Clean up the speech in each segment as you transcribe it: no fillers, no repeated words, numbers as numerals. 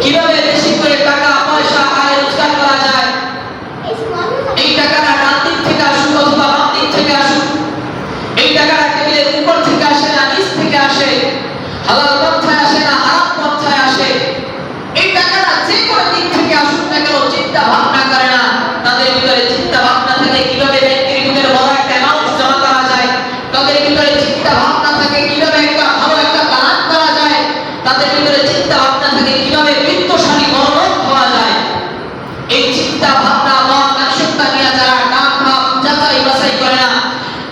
কিভাবে বেশি করে টাকা পয়সা আয় রোজগার করা যায়। এই টাকাটা ডান দিক থেকে আসুক অথবা বাম দিক থেকে আসুক, এই টাকাটা টেবিলের উপর থেকে আসে না নিচ থেকে আসে, হালাল পন্থায় আসে না হারাম পন্থায় আসে, এই টাকাটা যে কোনো দিক থেকে আসুক না কেন চিন্তা ভাবনা করে না। তাদের ভিতরে চিন্তা ভাবনা থাকে কিভাবে ব্যাংকের ভিতরে বড় একটা অ্যামাউন্ট জমা করা যায়, তাদের ভিতরে চিন্তা ভাবনা থাকে কিভাবে একটা ভালো একটা প্ল্যান করা যায়, তাদের ভিতরে চিন্তা ভাবনা থাকে কিভাবে বিত্তশালী বড়লোক হওয়া যায়। এই চিন্তা ভাবনা মানসিকতা নিয়ে যারা ডান বাম যাচাই বাছাই করে না,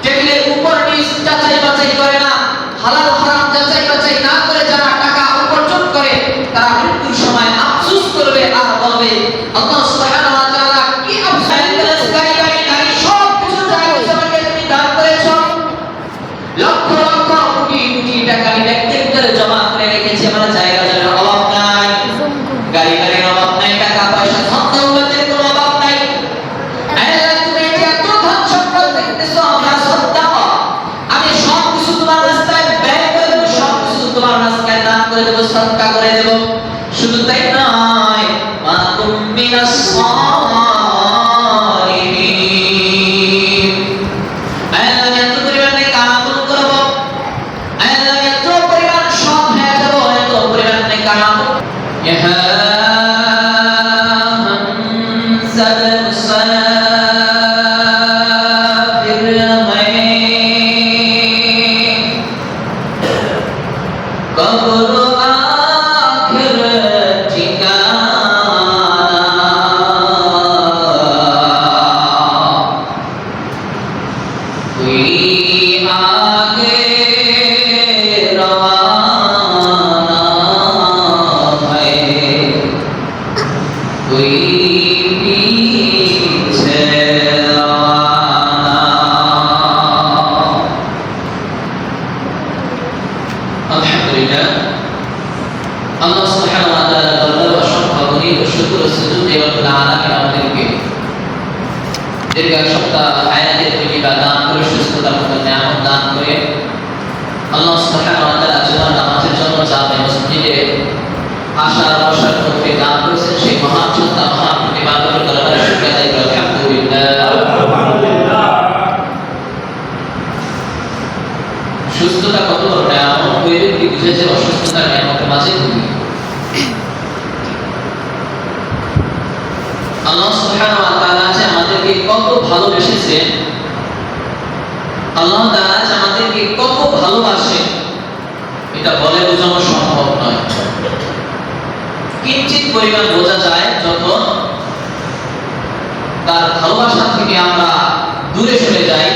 টেবিলের উপর নিচ যাচাই বাছাই করে না, হালাল হারাম যাচাই বাছাই না করে যারা টাকা উপার্জন করে, তারা মৃত্যুর সময় আফসোস করবে আর বলবে আল্লাহ সুবহানাহু ওয়া তাআলা কি আফসোস গাড়ি গাড়ি সব কিছু জায়গায় আমাকে তুমি দান করেছো, লক্ষ লক্ষ কোটি কোটি টাকা আমি ব্যাংকের ভিতরে জমা করে রেখেছি, আমার জায়গা জমির অভাব নাই, গাড়ি গাড়ির অভাব নাই, টাকা পয়সা ধন দৌলতের কোনো অভাব নাই। আল্লাহ তুমি এত ধন সম্পদ দেখতেছো, আমরা সাদাকা আমি সব কিছু তোমার রাস্তায় ব্যয় করে দেব, সব কিছু তোমার রাস্তায় দান করে দেব, সাদকা করে দেব। শুধু তাই নয়, মা তুমিনাস সালিহিন, আল্লাহ এত পরিমাণে কামাল করব, আল্লাহ এত পরিমাণ সৎ হয়ে যাব, এত পরিমাণে কামাল ইহা হামজাল মুসাফির মাইন কবর আখির ঠিকানা, कोई आगे रवाना है, कोई पीछे रवाना। अल्हम्दुलिल्लाह, अल्लाह सुब्हानाहु वा ताआला दरबाরে অসংখ্য গণিত ও শুকর ও সুজুদ এবং আলামিন আমাদেরকে দীর্ঘ এক সপ্তাহ হায়াতের তৈবা দান করে সুস্থতার মতো নিয়ামত দান করে আল্লাহ সুবহানাহু ওয়া তাআলা জুমার নামাজের জন্য জামে মসজিদে আসার বসার তৌফিক দান করেছেন। সেই মহান সত্তা মহান প্রতিপালকের দরবারে শুকরিয়া আদায় করি আলহামদুলিল্লাহ। সুস্থতা কত বড় নিয়ামত, ওই ব্যক্তি বুঝেছে অসুস্থতার নিয়ামতের মাঝে ভুগি। আল্লাহ সুবহানাহু ওয়া তাআলা যে আমাদেরকে কত ভালোবেসেছেন, আল্লাহ তাআলা যে আমাদেরকে কত ভালোবাসেন, এটা বলে বোঝানো সম্ভব নয়। কিঞ্চিত পরিমাণ বোঝা যায় যখন তার ভালোবাসা থেকে আমরা দূরে সরে যাই,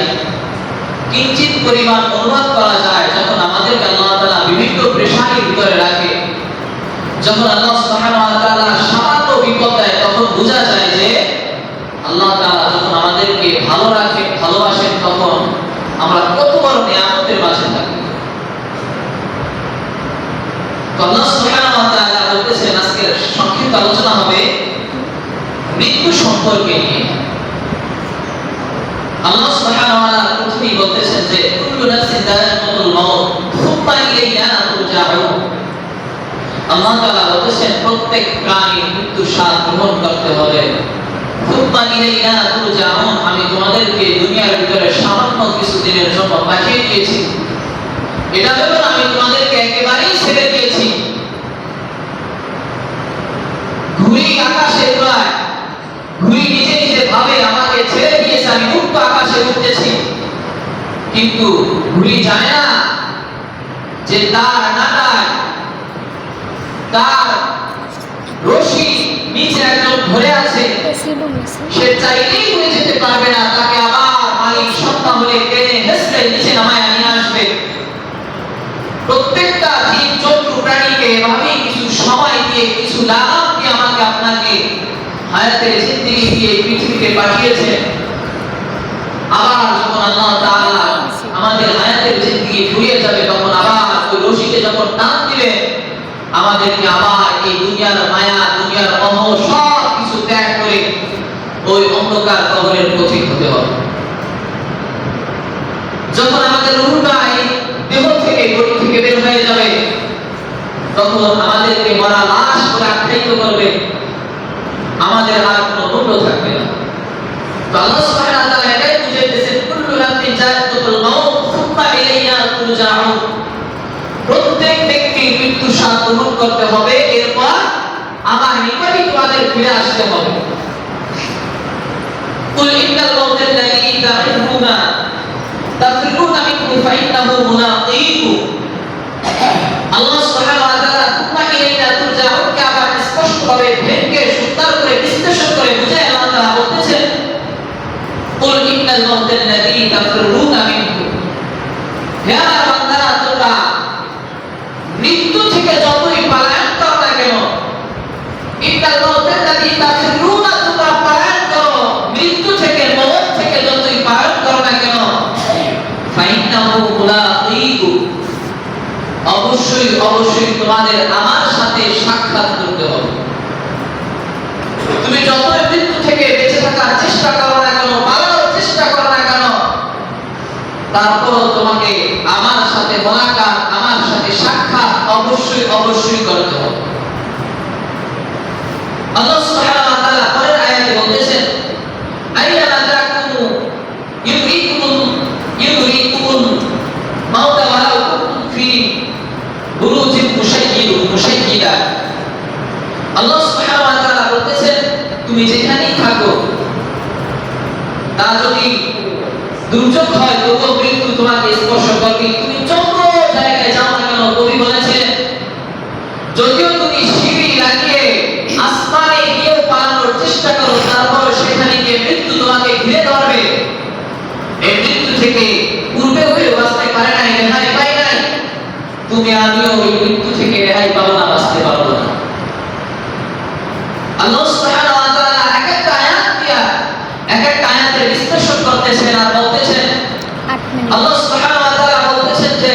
কিঞ্চিত পরিমাণ অনুভব করা যায় যখন আমাদেরকে আল্লাহ তাআলা বিভিন্ন প্রেশারের ভিতরে রাখে, যখন আল্লাহ সুবহানাহু ওয়া তাআলা সামান্য বিপদ দেয়, তখন বোঝা যায় যে আল্লাহ তাআলা যখন আমাদেরকে ভালো রাখেন ভালোবাসেন তখন আমরা কত বড় নিয়ামতের মাঝে থাকি। তো আল্লাহ সুবহানাহু ওয়া তাআলা বলতেছেন আজকের সংক্ষিপ্ত আলোচনা হবে মৃত্যু সম্পর্কে নিয়ে। আল্লাহ সুবহানাহু ওয়া তাআলা প্রথমেই বলতেছেন যে কুল্লু নাফসিন যায়িকাতুল মাউত সুম্মা ইলাইনা তুরজাউন। আল্লাহ তাআলা বলতেছেন প্রত্যেক প্রাণীর মৃত্যু স্বাদ গ্রহণ করতে হবে। সুম্মা ইলাইনা তুরজাউন, আমি তোমাদেরকে দুনিয়ার ভিতরে সামান্য কিছু দিনের জন্য পাঠিয়ে দিয়েছি, এটা ভেবে আমি তোমাদেরকে একেবারেই ছেড়ে দিয়েছি। ঘুড়ি আকাশে উড়ায়, ঘুড়ি নিজে নিজে ভাবে আমাকে ছেড়ে দিয়েছে, আমি মুক্ত আকাশে উঠতেছি, কিন্তু ঘুড়ি জানে না যে তার নাটায় তার রশি নিচে একজন ধরে আছে, সে চাইলেই উড়ে যেতে পারবে না, তাকে আবার মালিক সত্তা হলে টেনে হেসড়ে নিচে নামায় নিয়ে আসবে। প্রত্যেকটা জীব জন্তু প্রাণীকে এভাবেই কিছু সময় দিয়ে কিছু লাগাম দিয়ে আমাকে আপনাকে হায়াতের জিন্দেগি দিয়ে পৃথিবীতে পাঠিয়েছেন। আবার যখন আল্লাহ তাআলা আমাদের হায়াতের জিন্দেগি ফুরিয়ে যাবে, তখন আবার ওই রশিতে যখন টান দিবে, আমাদেরকে আবার এই দুনিয়ার মায়া দুনিয়ার মোহ সব কিছু ত্যাগ করে ওই অন্ধকার কবরের পথিক হতে হবে। যখন আমাদের রূহটা এই দেহ থেকে বডি থেকে বের হয়ে যাবে, তখন আমাদেরকে মরা লাশ বলে আখ্যায়িত করবে, আমাদের আর কোনো মূল্য থাকবে না। তো আল্লাহ সুবহানাহু ওয়া তাআলা এটাই বুঝাইতেছেন, কুল্লু নাফসিন যায়িকাতুল মাউত সুম্মা ইলাইনা তুরজাউন। প্রত্যেক ব্যক্তি মৃত্যু স্বাদ গ্রহণ করতে হবে, এরপর আমার নিকটই তোমাদের ফিরে আসতে হবে। কুল ইন্নাল মাউতাল্লাযী তাফিরুনা মিনহু ফাইন্নাহু মুলাকীকুম। আল্লাহ সুবহানাহু ওয়া তাআলা সুম্মা ইলাইনা তুরজাউন কে আবার স্পষ্টভাবে ভেঙে সুন্দর করে বিশ্লেষণ করে বুঝায় আল্লাহ তাআলা বলতেছেন, কুল ইন্নাল মাউতাল্লাযী তাফিরুনা মিনহু। হে আমার বান্দারা, তোমরা মৃত্যু থেকে যতই পলায়ন করো না কেন, ইন্নাল মাউতাল্লাযী তাফিরুনা, তোমরা পলায়ন করো মৃত্যু থেকে, মওত থেকে যতই পলায়ন করো না কেন, ফাইন্নাহু মুলাকীকুম, অবশ্যই অবশ্যই তোমাদের আমার সাথে সাক্ষাৎ করতে হবে। তুমি যতই মৃত্যু থেকে বেঁচে থাকার চেষ্টা করো না কেন, পালানোর চেষ্টা করো না কেন, তারপরও তোমাকে আমার সাথে মোলাকাত, আমার সাথে সাক্ষাৎ অবশ্যই অবশ্যই করতে হবে। আল্লাহ সুবহানাহু ওয়া তাআলা পরের আয়াতে বলতেছেন, আইয়ামা তাকুনু ইউরিকুমুল মাউতা ওয়ালাউ কুনতুম ফি বুরুজিন মুশাইয়্যিদা। আল্লাহ সুবহানাহু ওয়া তাআলা বলতেছেন, তুমি যেখানেই থাকো, তা যদি দুর্যোগ হয় তবুও মৃত্যু তোমাকে স্পর্শ করবে। তুমি যত জায়গায় যাও না কেন, কবি বলেছেন, যদিও তুমি সিঁড়ি লাগিয়ে আসমানে গিয়ে পালানোর চেষ্টা করো, তারপর সেখানে গিয়ে মৃত্যু তোমাকে ঘিরে ধরবে। এই মৃত্যু থেকে পূর্বে হয়ে বাঁচতে পারে নাই, রেহাই পাই নাই, তুমি আমিও ওই মৃত্যু থেকে রেহাই পাবো না, বাঁচতে পারবো না। আল্লাহ সুবহানাহু ওয়া তাআলা এক একটা আয়াত দিয়া এক একটা আয়াতের বিশ্লেষণ করতেছেন আর বলতেছেন, আল্লাহ সুবহানাহু ওয়া তাআলা বলতেছেন যে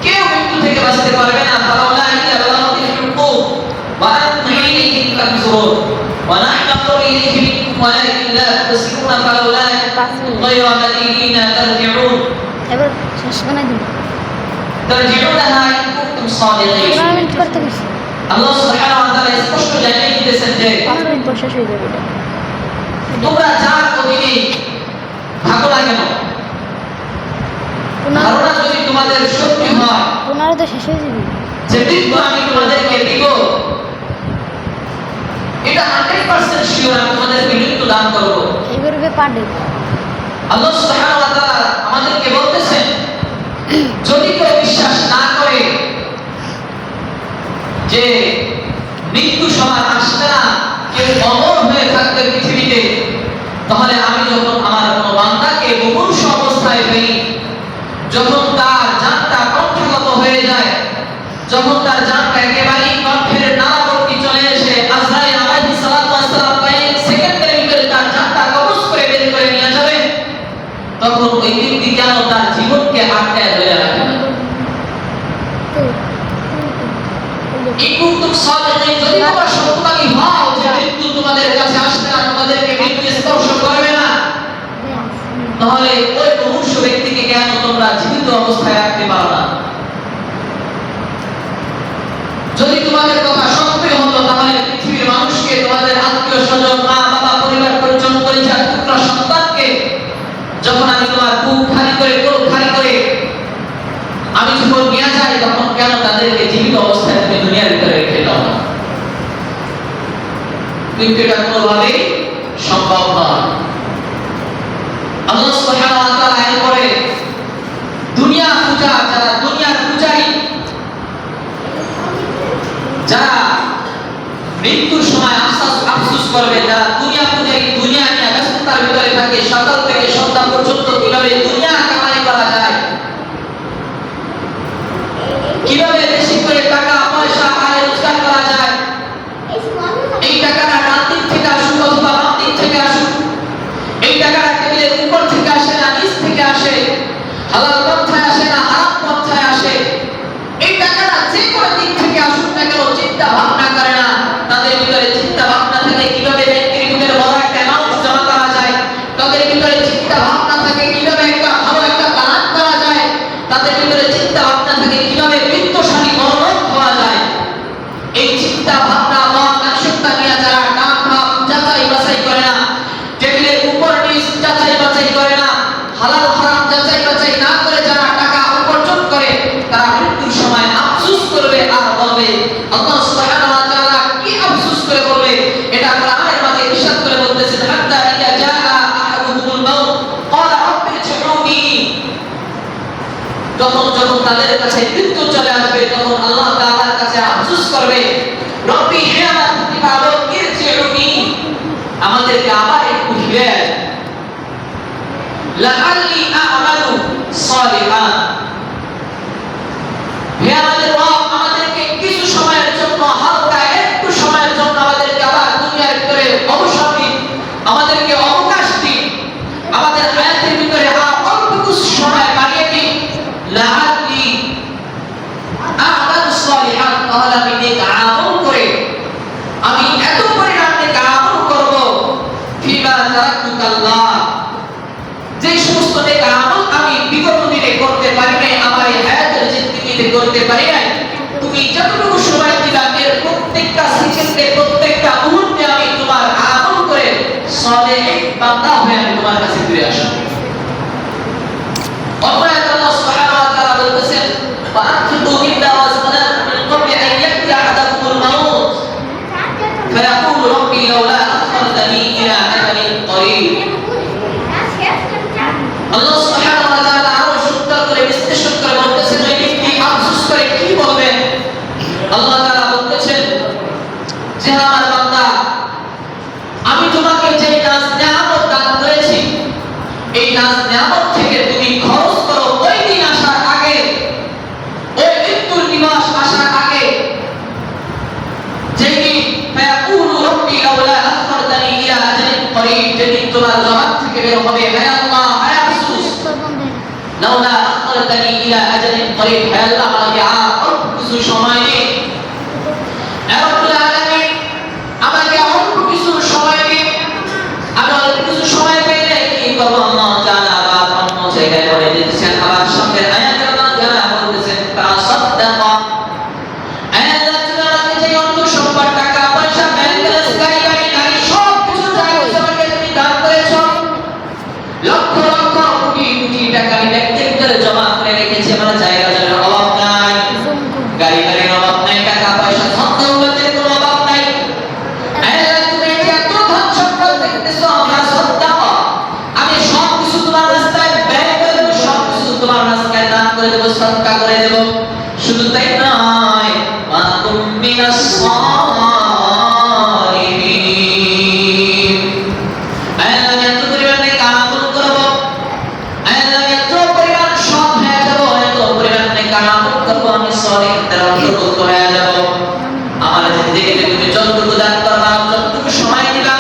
কেউ মৃত্যু থেকে বাঁচতে পারবে না। ফালাউলা ইযা বালাগাতিল হুকুম ওয়া আনতুম ইলাইহি তানজুরুন ওয়া নাহনু আনজুরু ইলাইহি মিনকুম ওয়ালাকিন লা তুবসিরুনা ফালাউলা গায়রা মাদিনিনা তারজিউন। এবার শেষ বানাই দিন, তারজিউনাহা ইন কুনতুম সাদিকিন। কমেন্ট করতে গেছি আল্লাহ সুবহানাহু ওয়া তাআলা স্পষ্ট জানিয়ে দিতেছেন যে কমেন্ট বসে হয়ে যাবে। তোমরা যার অধীনে থাকো না কেন, ধারণা যদি তোমাদের সত্যি হয় পুনরায় তো শেষ হয়ে যাবে যে মৃত্যু আমি তোমাদেরকে দিব, এটা 100% শিওর আমি তোমাদেরকে মৃত্যু দান করব। এইভাবে পারে আল্লাহ সুবহানাহু ওয়া তাআলা আমাদেরকে বলতেছেন, যদি কেউ বিশ্বাস না করে যে মৃত্যু সবার আসবে না, কেউ অমর হয়ে থাকবে পৃথিবীতে, তাহলে আমি যখন আমার কোনো বান্দাকে মুমূর্ষ অবস্থায় পাই, যখন তার জানটা কণ্ঠগত হয়ে যায়, যখন তার জানটা একেবারেই কণ্ঠের নালাবর্তী চলে এসে আজরাইল আলাইহিস সালাতু ওয়াস সালাম কয়েক সেকেন্ডের ভিতরে তার জানটা কবজ করে বের করে নিয়ে যাবে, তখন ওই ব্যক্তি যেন তার জীবনকে আটকায় ধরে রাখে না। ইন কুনতুম সাদিকিন, যদি তোমরা সত্যবাদী হও যে মৃত্যু তোমাদের কাছে আসবে না, তোমাদেরকে মৃত্যু স্পর্শ করবে না, তাহলে ওই মুমূর্ষ ব্যক্তিকে কেন তোমরা জীবিত অবস্থায় রাখতে পারো না? যদি তোমাদের কথা সত্যি হতো, তাহলে পৃথিবীর মানুষকে, তোমাদের আত্মীয় স্বজন, মা বাবা, পরিবার পরিজন, পরিবার পুত্র সন্তানকে যখন আমি তোমার বুক খালি করে, কোল খালি করে আমি যখন নিয়ে যাই, তখন কেন তাদেরকে জীবিত অবস্থায় তুমি দুনিয়ার ভিতরে রেখে দাও না? কিন্তু এটা কোনোভাবেই সম্ভব নয়। আল্লাহ সুবহানাহু ওয়া তাআলা এরপরে দুনিয়া পূজা, যারা দুনিয়ার পূজারী, যারা মৃত্যুর সময় আফসোস করবে, যারা দুনিয়া পূজারী, দুনিয়া নিয়ে ব্যস্ততার ভিতরে থাকে, সকাল থেকে সন্ধ্যা পর্যন্ত কিভাবে দুনিয়া কামাই করা যায়, কিভাবে বেশি করে টাকা পয়সা আয় রোজগার করা যায়, এই টাকাটা ডান দিক থেকে আসুক অথবা বাম দিক থেকে আসুক, এই টাকাটা টেবিলের উপর থেকে আসে না নিচ থেকে আসে, হালাল পন্থায় আসে না হারাম পন্থায় আসে, এই টাকাটা যে কোনো দিক থেকে আসুক না কেন চিন্তা ভাবনা করে না। তাদের ভিতরে চিন্তা ভাবনা থাকে কিভাবে ব্যাংকের ভিতরে বড় একটা অ্যামাউন্ট জমা করা যায়, তাদের ভিতরে চিন্তা ভাবনা থাকে কিভাবে একটা কাছে মৃত্যু চলে আসবে, তখন আল্লাহ তাআলার কাছে আফসোস করবে, রব্বি হে আমার প্রতিপালক, ইরজিউনি, আমাদেরকে আবার একটু ফিরে লাআল্লি আ'মালু সালিহান। হে আমাদের রব, আমাদেরকে কিছু সময়ের জন্য, হালকা একটু সময়ের জন্য আমাদেরকে আবার দুনিয়ার ভিতরে অবসর দিন, আমাদেরকে অবকাশ দিন, আমাদের হায়াতের ভিতরে অল্প কিছু সময় বাড়িয়ে দিন। লাআল্লি আ'মালু সালিহান, তাহলে আমি নেক আমল করে আমি এত পরিমাণ নেক আমল করব, ফিমা তারাকুকাল্লাহ, যে সমস্ত নেক আমল আমি বিগত দিনে করতে পারি নাই, আমার এই হায়াতের জিন্দেগিতে করতে পারি নাই, তুমি যতটুকু সময় দিলা এর প্রত্যেকটা সেকেন্ডে, প্রত্যেকটা মুহূর্তে আমি তোমার আমল করে সালেহ বান্দা হয়ে আমি তোমার কাছে ফিরে আসব। অপরাধ আল্লাহ সুবহানাহু ওয়া তাআলা বলতেছেন, ওয়া আনফিকু মিম্মা রাযাকনাকুম মিন ক্বাবলি আন ইয়াতিয়া আহাদাকুমুল মাউত ফায়াকুলু রাব্বি লাউলা আখখারতানি ইলা আজালিন করিব। আল্লাহ সুবহানাহু ওয়া তাআলা আরো সুন্দর করে বিশ্লেষণ করে বলতেছেন, ওই ব্যক্তি আফসোস করে কি বলবেন। আল্লাহ তাআলা বলতেছেন যে আমার বান্দা, আমি তোমাকে যে নাজ নিয়ামত দান করেছি, এই নাজ নিয়ামত থেকে তুমি খরচ করো ওই দিন আসার আগে, ওই মৃত্যুর দিবস আসার আগে, যেদিন ফায়াকুলু রাব্বি লাউলা আখখারতানি ইলা আজালিন করিব, যেদিন তোমার জবান থেকে বের হবে, হে আল্লাহ, হে আফসোস, লাউলা আখখারতানি ইলা আজালিন করিব, হে আল্লাহ, আমাকে আর অল্প কিছু সময় দিন, হে রব্বুল আলামিন, আমাকে অল্প কিছু সময় দিন। আমি অল্প কিছু সময় পেলে কি করব? আল্লাহ তাআলা আবার অন্য জায়গায় বলে দিয়েছেন, আবার সামনের আয়াতে আল্লাহ তাআলা বলতেছেন, ফাসাদদাকা, আল্লাহ তাআলা যে অর্থ সম্পদ, টাকা পয়সা, ব্যাংক ব্যালেন্স, গাড়ি বাড়ি সব কিছু যা কিছু আমাকে তুমি দান করেছো, লক্ষ লক্ষ কোটি কোটি টাকা আমি ব্যাংকের ভিতরে জমা করে রেখেছি, আমার জায়গা জমির অভাব নাই, গাড়ি বাড়ির অভাব নাই, টাকা পয়সা ধন দৌলতের কোনো অভাব নাই। আল্লাহ তুমি যে এত ধন সম্পদ দেখতেছো, আমরা সাদকা, আমি সব কিছু তোমার রাস্তায় ব্যয় করে দেব, সব কিছু তোমার রাস্তায় দান করে দেব, সাদকা করে দেব। শুধু তাই নয়, মা কুম মিনাস সালিহিন, আল্লাহ এত পরিমাণে কামল করব, আল্লাহ এত পরিমাণ সৎ হয়ে যাব, এত পরিমাণে কামল করব, আমি সালিহদের অন্তর্ভুক্ত হয়ে যাব। আমার জিন্দেগিতে তুমি যতটুকু দান করবা, যতটুকু সময় দিবা,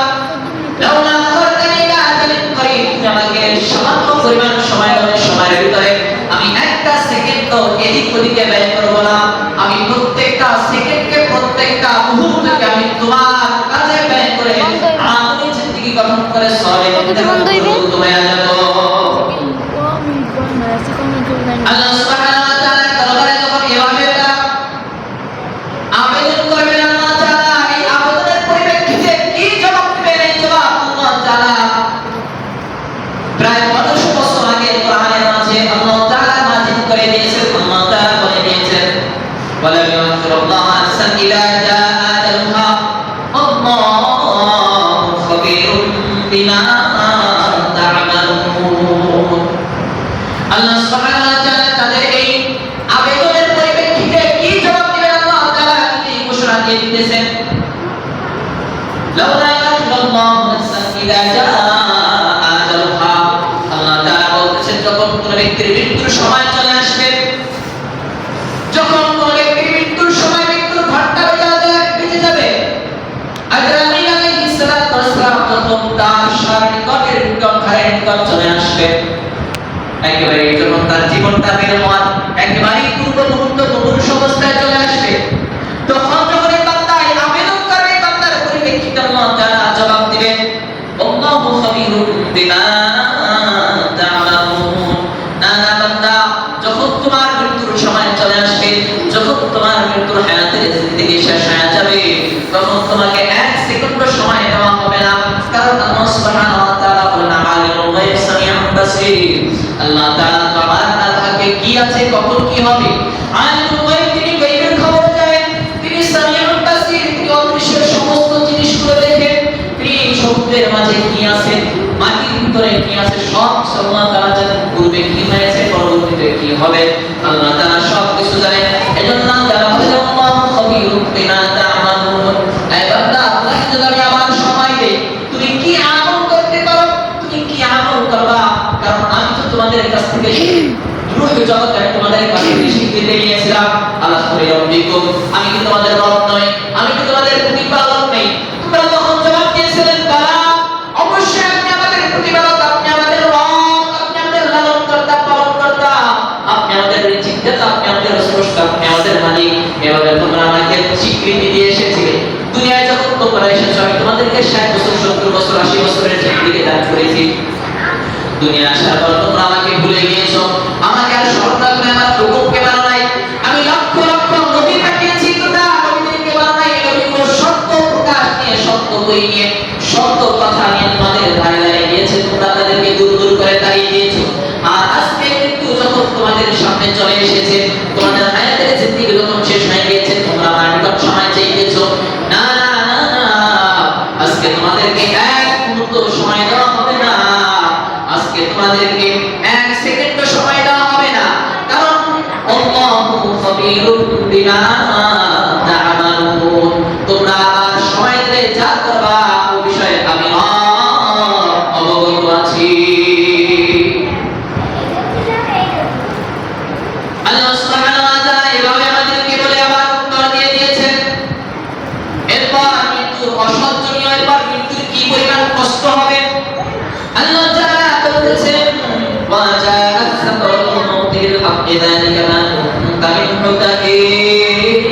লাউলা আখখারতানি ইলা আজালিন করিব, তুমি আমাকে সামান্য পরিমাণ সময় দাও, সময়ের ভিতরে আমি একটা সেকেন্ড এদিক ওদিকে ব্যয় করব না, আমি প্রত্যেকটা সেকেন্ডকে, প্রত্যেকটা মুহূর্তকে আমি তোমার কাজে ব্যয় করে আমি জিন্দেগি গঠন করে সালিহদের অন্তর্ভুক্ত হয়ে যাব। আল্লাহ সুবহানাহু ওয়া তাআলা দরবারে যখন এভাবে আবেদন করবেন, আল্লাহ তাআলা এই আবেদনের পরিপ্রেক্ষিতে কি জবাব দিবেন? এই জবাব আল্লাহ তাআলা প্রায় 1500 বছর আগে কোরআনের মাঝে আল্লাহ তাআলা নাযিল করে দিয়েছেন। আল্লাহ তাআলা বলে দিয়েছেন, ওয়ালা ইয়ানজুরুল্লাহু নাফসান ইযা জাআ আজালুহা আল্লাহু খাবীরুম বিমা তা'মালুন। আল্লাহ সুবহানাহু ওয়া তাআলা তাদের এই আবেদনের পরিপ্রেক্ষিতে কি জবাব দিবেন আল্লাহ তাআলা এই ঘোষণা দিয়ে দিতেছেন, লাউলা ইয়ানজুরুল্লাহু নাফসান ইযা জাআ আজালুহা, আল্লাহ তাআলা বলতেছেন, যখন কোন ব্যক্তির মৃত্যুর সময় চলে আসবে, যখন কোন ব্যক্তির মৃত্যুর সময়, মৃত্যুর ঘন্টা বেজে যাবে, আজরাইল আলাইহিস সালাতু ওয়াস সালাম যখন তার শারীরিকের ঘরের নিকট চলে আসবে, একেবারে যখন তার জীবনটা বের হওয়ার একেবারে পূর্ব মুহূর্ত মুমূর্ষ অবস্থায় চলে আসবে, তখন যখন এই বান্দা আবেদন করবে, বান্দার পরিপ্রেক্ষিতে আল্লাহ তাআলা জবাব দিবেন, আল্লাহু খাবীরুম বিমা তা'মালুন। না না বান্দা, যখন তোমার মৃত্যুর সময় চলে আসবে, যখন তোমার মৃত্যুর হায়াতের জিন্দেগি শেষ হয়ে যাবে, তখন তোমাকে এক সেকেন্ড সময় দেওয়া হবে না, কারণ আল্লাহ সুবহানাহু ওয়া তাআলা বলেন, আলিমুল গায়ব সামিউন বাসীর, আল্লাহ তাআলা আমার না থাকে কি আছে, কখন কি হবে, আলিমুল গায়ব, তিনি গায়বের খবর জানেন, তিনি সামিউন বাসীর, তিনি অদৃশ্য সমস্ত জিনিসগুলো দেখেন, তিনি সমুদ্রের মাঝে কি আছে, মাটির ভিতরে কি আছে সব আল্লাহ তাআলা জানেন। পূর্বে কি হয়েছে, পরবর্তীতে কি হবে, আল্লাহ তাআলা সব কিছু জানেন। এজন্য তাআলা বলেন আল্লাহু খাবীরুম বিমা তা'মালুন। এই বান্দা, আল্লাহকে যদি আমি আমার সময় দেই, তুমি কি আমল করতে পারো, তুমি কি আমল করবা, কারণ আমি তো তোমাদের কাছ থেকে রূহ জগতে তোমাদের কাছ থেকে শিখিয়ে নিয়েছিলাম। আল্লাহ বলে রব্বিকুম, আমি কি তোমাদের রব নই, আমি কি তোমাদের প্রতিপালক নই? তোমরা তখন জবাব দিয়েছিলেন বালা, অবশ্যই আপনি আমাদের প্রতিপালক, আপনি আমাদের রব, আপনি আমাদের লালনকর্তা, পালনকর্তা, আপনি আমাদের রিজিকদাতা, আপনি আমাদের স্রষ্টা, আপনি আমাদের মালিক। এভাবে তোমরা আমাকে স্বীকৃতি দিয়ে এসেছিলে। দুনিয়ায় যখন তোমরা এসেছো, আমি তোমাদেরকে 60 বছর, 70 বছর, 80 বছরের জিন্দেগি দান করেছি। দুনিয়া আসার পর তোমরা আমাকে ভুলে গিয়েছো, আমাকে আর স্মরণ না করে আমার হুকুমকে মানো নাই। আমি লক্ষ লক্ষ নবী পাঠিয়েছি, তোমরা নবীদেরকে মানো নাই। নবীগুলো সত্য প্রকাশ নিয়ে, সত্য বই নিয়ে, সত্য কথা নিয়ে তোমাদের ধারে ধারে গিয়েছে, তোমরা তাদেরকে দূর দূর করে তাড়িয়ে দিয়েছো। আর আজকে মৃত্যু যখন তোমাদের সামনে চলে এসেছে, তোমাদের হায়াতের জিন্দেগি যখন শেষ হয়ে গিয়েছে, তোমরা আমার নিকট সময় চাইতেছো। না না না না, আজকে তোমাদেরকে এক মুহূর্ত সময় দেওয়া হবে না, আজকে তোমাদেরকে এক সেকেন্ড সময় দেওয়া হবে না, কারণ আল্লাহু খাবীরুম বিমা তা'মালুন। তোমরা আমার সময় দিলে যা করবা ওই বিষয়ে আমি অবগত আছি। আল্লাহ সুবহানাহু ওয়া তাআলা এভাবে আমাদেরকে বলে আবার উত্তর দিয়ে দিয়েছেন। এরপর মৃত্যুর অসহ্যনীয়, এরপর মৃত্যুর কি পরিমাণ কষ্ট হবে আল্লাহ তাআলা বলতেছেন, ওয়া জাআত সাকরাতুল মাউতি বিল হাক্কি যালিকা মা কুনতা মিনহু তাহিদ।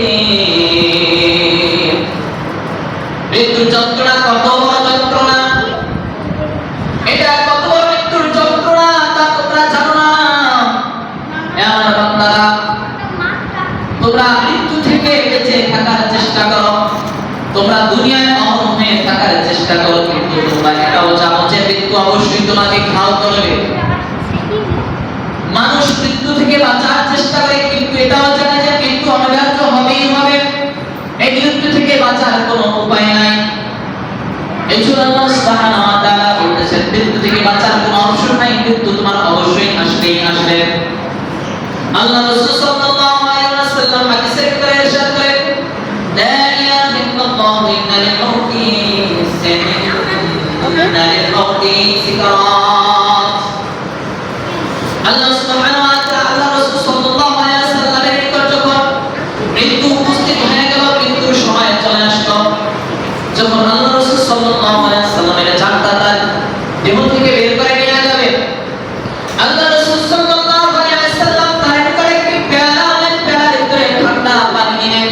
মৃত্যুর যন্ত্রণা কত বড় যন্ত্রণা, এটা কত বড় মৃত্যুর যন্ত্রণা তা তোমরা জানো না। আমার বান্দারা, তোমরা মৃত্যু থেকে বেঁচে থাকার চেষ্টা করো, তোমরা দুনিয়ায় অমর হয়ে থাকার চেষ্টা করো, কিন্তু তোমরা এটাও জানো যে মৃত্যু অবশ্যই তোমাকে ঘাও করবে। মানুষ মৃত্যু থেকে বাঁচার চেষ্টা করে, কিন্তু এটাও জানে যে মৃত্যু অনিবার্য হবেই হবে। এই মৃত্যু থেকে বাঁচার কোনো উপায় নাই। এই জন্য আল্লাহ সুবহানাহু ওয়া তাআলা বলতেছেন, মৃত্যু থেকে বাঁচার কোনো অপশন নাই, মৃত্যু তোমার অবশ্যই আসবেই আসবে। আল্লাহ রাসূল সাল্লাল্লাহু আলাইহি ওয়াসাল্লাম হাদিসের ভিতরে ইরশাদ করেন, লা ইলাহা ইল্লাল্লাহ ইন্না লিল মাউতি ইন্না লিল মাউতি সিকরাত। আল্লাহ সুবহানাহু ওয়া তাআলা রাসূল সাল্লাল্লাহু আলাইহি ওয়াসাল্লামের নিকট যখন মৃত্যু উপস্থিত হয়ে গেল, মৃত্যুর সময় চলে আসলো, যখন আল্লাহ রাসূল সাল্লাল্লাহু আলাইহি ওয়াসাল্লামের জানটা তার দেহ থেকে বের করে নিয়ে যাবে, আল্লাহ রাসূল সাল্লাল্লাহু আলাইহি ওয়াসাল্লাম তার নিকট একটি পেয়ালা আনেন, পেয়ালার ভিতরে ঠান্ডা পানি নিলেন।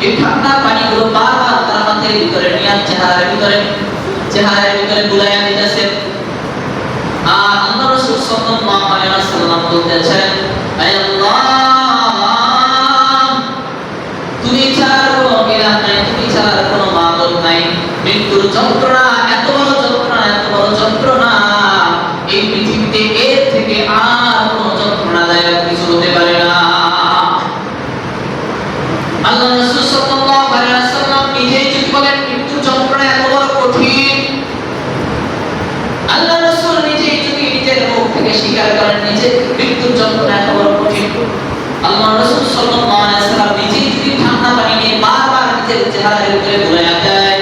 এই ঠান্ডা পানিগুলো বারবার তার মাথার ভিতরে নিয়ে চেহারার ভিতরে বুলাইয়া দিতেছেন। আর আল্লাহ রাসূল সাল্লাল্লাহু আলাইহি ওয়াসাল্লাম বলতেছেন, হে আল্লাহ, তুমি ছাড়া কোনো ইলাহ নাই, তুমি ছাড়া কোনো মাবুদ নাই। মৃত্যুর যন্ত্রণা এত বড় যন্ত্রণা, এত বড় যন্ত্রণা, এই পৃথিবীতে এর থেকে আর কোনো যন্ত্রণাদায়ক কিছু হতে পারে না। আল্লাহ রাসূল সাল্লাল্লাহু আলাইহি ওয়াসাল্লাম নিজেই যদি বলেন মৃত্যুর যন্ত্রণা এত বড় কঠিন, আল্লাহ রাসূল নিজেই যদি নিজের মুখ থেকে স্বীকার করেন নিজে মৃত্যুর যন্ত্রণা এত বড় কঠিন, আল্লাহ রাসূল সাল্লাল্লাহু আলাইহি ওয়াসাল্লাম নিজেই যদি ঠান্ডা পানি নিয়ে বারবার নিজের চেহারার ভিতরে বুলাইয়া দেয়,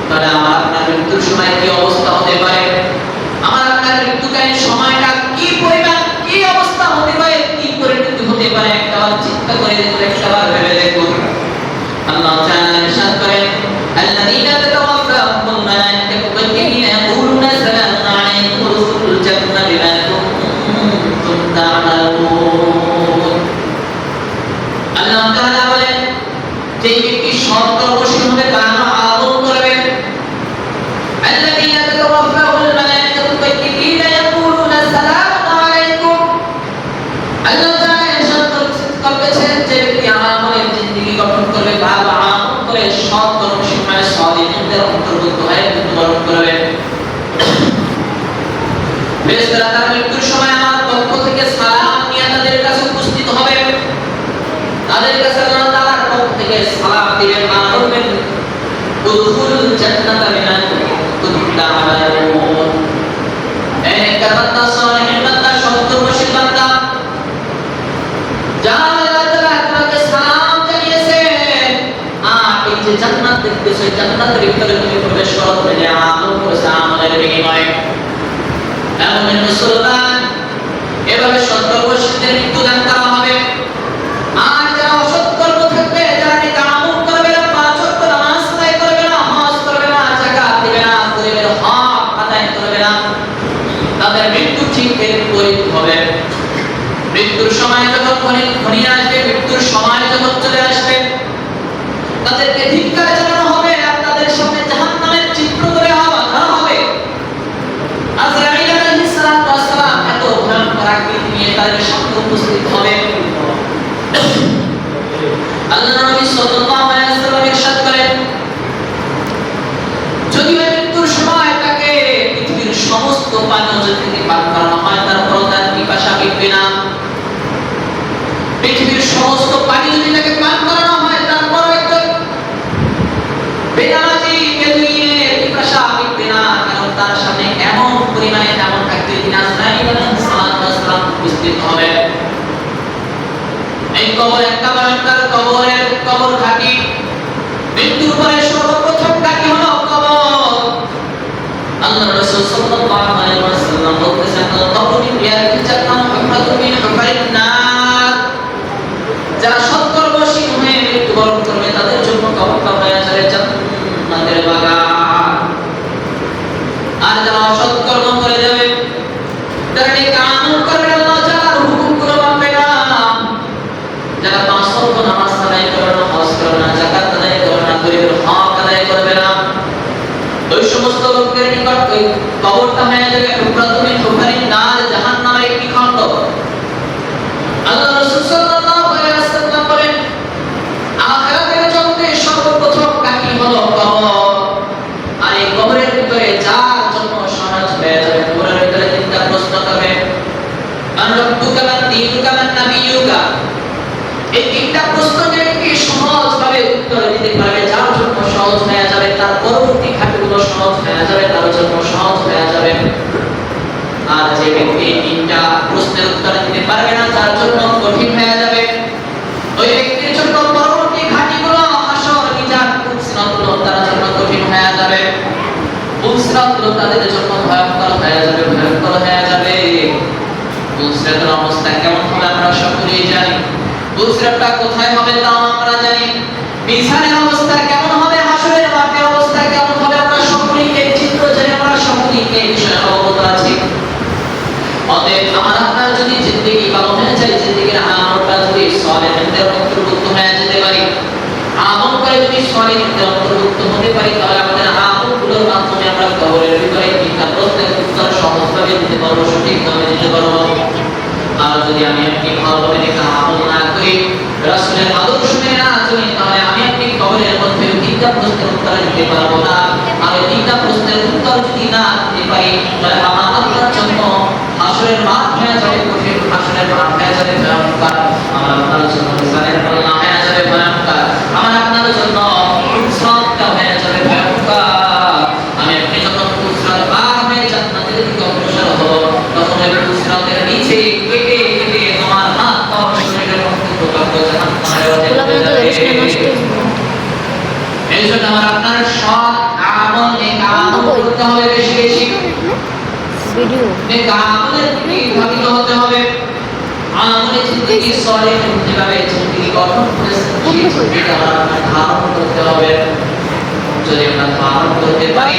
তাহলে আমার আপনার মৃত্যুর সময় কি অবস্থা হতে পারে, আমার আপনার মৃত্যুকালীন সময়টা কি পরিমাণ, কি অবস্থা হতে পারে, কি পরিণতি হতে পারে, একবার চিন্তা করে দেখুন, একবার ভেবে দেখুন। আল্লাহ তাআলা ইরশাদ করেন, আল্লাযীনা তাতাওয়াফাহুমুল মালায়েকাতু ওয়াল্লাযীনা ইয়াকুলুনা সালামুন আলাইকুম উদখুলুল জান্নাতা বিমা কুনতুম তা'মালুন। আল্লাহ তাআলা বলেন, যে ব্যক্তি সৎ কর্মশীল হবে তারা আমল করবে, আল্লাযীনা তাতাওয়াফাহুমুল মালায়েকাতু ওয়াল্লাযীনা ইয়াকুলুনা সালামুন আলাইকুম। আল্লাহ তাআলা ইরশাদ করতেছেন, যে ব্যক্তি আমলের জিন্দেগি গঠন করবে, ভালো আমল করে সৎ কর্মশীল মানে সালিহিনদের অন্তর্ভুক্ত হয়ে মৃত্যুবরণ করবে, ফেরেশতারা তার মৃত্যুর সময় আমার পক্ষ থেকে সালাম নিয়ে তাদের কাছে উপস্থিত হবে, তাদের কাছে আল্লাহ তাআলার পক্ষ থেকে সালাম দিবেন, আর বলবেন, উদখুলুল জান্নাতা বিমা কুনতুম তা'মালুন। জান্নাত দেখতেছো, এই জান্নাতের ভিতরে তুমি প্রবেশ করো, তুমি যে আমল করেছো আমলের বিনিময়ে। এমন মুসলমান এভাবে সত্যবশীদের মৃত্যু দান করা হবে। আর যারা অসৎকর্ম থাকবে, যারা নেক আমল করবে না, পাঁচ ওয়াক্ত নামাজ আদায় করবে না, হজ করবে না, যাকাত দিবে না, গরিবের হক আদায় করবে না, তাদের মৃত্যু ঠিক এর বিপরীত হবে। মৃত্যুর সময় যখন ঘনিয়ে আসবে, মৃত্যুর সময় যখন চলে আসবে, তাদেরকে ধিক্কার জানানো হবে আর তাদের সামনে জাহান্নামের চিত্র করে ধরা হবে। আজরাইল আলাইহিস সালাতু ওয়াস সালাম এত ভয়ঙ্কর আকৃতি নিয়ে তাদের সামনে উপস্থিত হবে। আল্লাহ নবী সাল্লাল্লাহু আলাইহি ওয়াসাল্লাম ইরশাদ করেন, যদি ওই মৃত্যুর সময় তাকে পৃথিবীর সমস্ত পানীয় জল থেকে পান করানো হয়, তারপর তার পিপাসা মিটবে না। পৃথিবীর সমস্ত পানি যদি তাকে পান করানো হয়, তারপর একজন বেনামাজি বেদুইনের পিপাসা মিটবে না, কারণ তার সামনে এমন পরিমাণে এমন আকৃতির আজরাইল আলাইহিস সালাতু ওয়াস সালাম উপস্থিত হবে। এই কবর একটা ভয়ঙ্কর কবর ঘাঁটি। মৃত্যুর পরে সর্বপ্রথম ঘাঁটি হলো কবর। আল্লাহ রাসূল সাল্লাল্লাহু আলাইহি ওয়াসাল্লাম বলতেছেন, কবর মিন রিয়াদিল জান্নাহ ওয়া হুফরাতুন মিন হুফারিন নার। যারা সৎকর্মশীল হয়ে মৃত্যুবরণ করবে, তাদের জন্য কবরটা হয়ে যাবে জান্নাতের বাগান। আর যারা অসৎকর্ম করে যাবে, যারা নেক আমল করবে, আল্লাহ তাআলার হুকুমগুলো মানবে না, যারা পাঁচ ওয়াক্ত নামাজ আদায় করবে না, হজ করবে না, যাকাত আদায় করবে না, গরিবের হক আদায় করবে না, ওই সমস্ত লোকদের নিকট ওই কবরটা হয়ে যাবে হুফরাতুন মিন হুফারিন নার, জাহান্নামের একটি খণ্ড। আল্লাহ রাসূল সাল্লাল্লাহু আলাইহি ওয়াসাল্লাম বলেন, আখিরাতের জগতে সর্বপ্রথম ঘাঁটি হলো কবর। আর এই কবরের ভিতরে যার জন্য সহজ হয়ে যাবে, কবরের ভিতরে তিনটা প্রশ্ন করবে, মান রাব্বুকা মান দীনুকা মান নাবিয়্যুকা। এই তিনটা প্রশ্নের কি সহজভাবে উত্তর দিতে পারবে, যার জন্য সহজ হয়ে যাবে, তার পরবর্তী ঘাঁটিগুলো সহজ হয়ে যাবে, তার জন্য সহজ হয়ে যাবে। আর যে ব্যক্তি তিনটা প্রশ্নের উত্তর দিতে পারবে না, যার জন্য কঠিন হয়ে যাবে, ওই ব্যক্তির জন্য পরবর্তী ঘাঁটিগুলো হাসর, মিজান, পুলসিরাতগুলো তার জন্য কঠিন হয়ে যাবে। পুলসিরাতগুলো তাদের জন্য ভয়ঙ্কর হয়ে যাবে, ভয়ঙ্কর হয়ে যাবে। পুলসিরাতের অবস্থা কেমন হবে আমরা সকলেই জানি। পুলসিরাতটা কোথায় হবে তাও আমরা জানি। মিজানের অবস্থা কেমন হবে, হাসরের মাঠের অবস্থা কেমন হবে, আমরা সকলেই এই চিত্র জানি, আমরা সকলেই এই বিষয়ে অবগত আছি। অতএব আমার আপনার যদি জিন্দেগি ভালো হয়ে যায়, জিন্দেগির আমলটা যদি সালেহীনদের অন্তর্ভুক্ত হয়ে যেতে পারি, আমল করে যদি সালেহীনদের অন্তর্ভুক্ত হতে পারি, তাহলে আমাদের আমলগুলোর মাধ্যমে আমরা কবরের ভিতরে তিনটা প্রশ্নের উত্তর সহজভাবে দিতে পারবো, সঠিকভাবে দিতে পারবো। আর যদি আমি আপনি ভালোভাবে দেখা আমল না করি, রাসূলের আদর্শ মেনে না চলি, তাহলে আমি আপনি কবরের মধ্যে তিনটা প্রশ্নের উত্তর দিতে পারবো না। আর এই তিনটা প্রশ্নের উত্তর যদি না দিতে পারি, তাহলে আমার আপনার জন্য হাসরের মাঠ হয়ে যাবে কঠিন, হাসরের মাঠ হয়ে যাবে ভয়ঙ্কর, আমার আপনার জন্য মিজানের পাল্লা হয়ে যাবে ভয়ঙ্কর, আমার আপনার জন্য পুলসিরাতটা হয়ে যাবে ভয়ঙ্কর। আমি আপনি যখন পুলসিরাত পার হয়ে জান্নাতের দিকে অগ্রসর হব, তখন এই পুলসিরাতের নিচে কেটে কেটে আমার হাত পা শরীরের মধ্যে প্রকাশ জাহান্নামে হয়ে যাবে। এই জন্য আমার আপনার সৎ আমল নেক আমল করতে হবে বেশি বেশি। ভিডিও নেক আমলের দিকে ধাবিত হতে হবে। আমলে জিন্দেগি সলিহ যেভাবে জিন্দেগি গঠন করেছেন, সেই জিন্দেগি আমরা ধারণ করতে হবে। যদি আমরা ধারণ করতে পারি,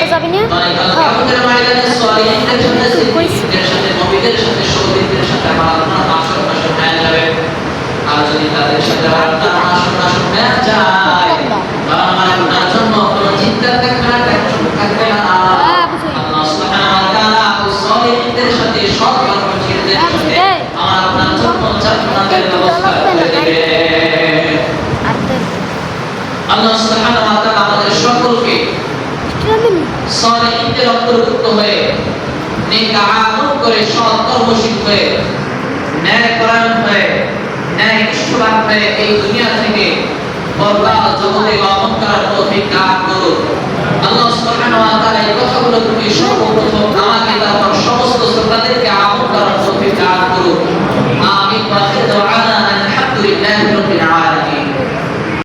তাহলে কিয়ামতের ময়দানে সলিহদের সাথে, সিদ্দিকদের সাথে, নবীদের সাথে, শহীদদের সাথে আমার আপনার হাসর নাসর হয়ে যাবে। আর যদি তাদের সাথে আপনার হাসর নাসর হয়ে যায়, তাহলে আমার আপনার জন্য কোনো চিন্তা থাকবে না, টেনশন থাকবে না। আল্লাহ সুবহানাহু ওয়া তাআলা সলিহদের সাথে, সৎ কর্মশীলদের সাথে আমার আপনার জন্য জান্নাতের ব্যবস্থা করে দেবে। আল্লাহ সুবহানাহু ওয়া তাআলা আমাদের সকলকে সলিহদের অন্তর্ভুক্ত হয়ে, নেক আমল করে, সৎ কর্মশীল হয়ে, ন্যায়পরায়ণ হয়ে, ন্যায়নিষ্ঠবান হয়ে এই দুনিয়া থেকে পরকাল জগতে গমন করার তৌফিক দান করুন। আল্লাহ সুবহানাহু ওয়া তাআলা এই কথাগুলো থেকে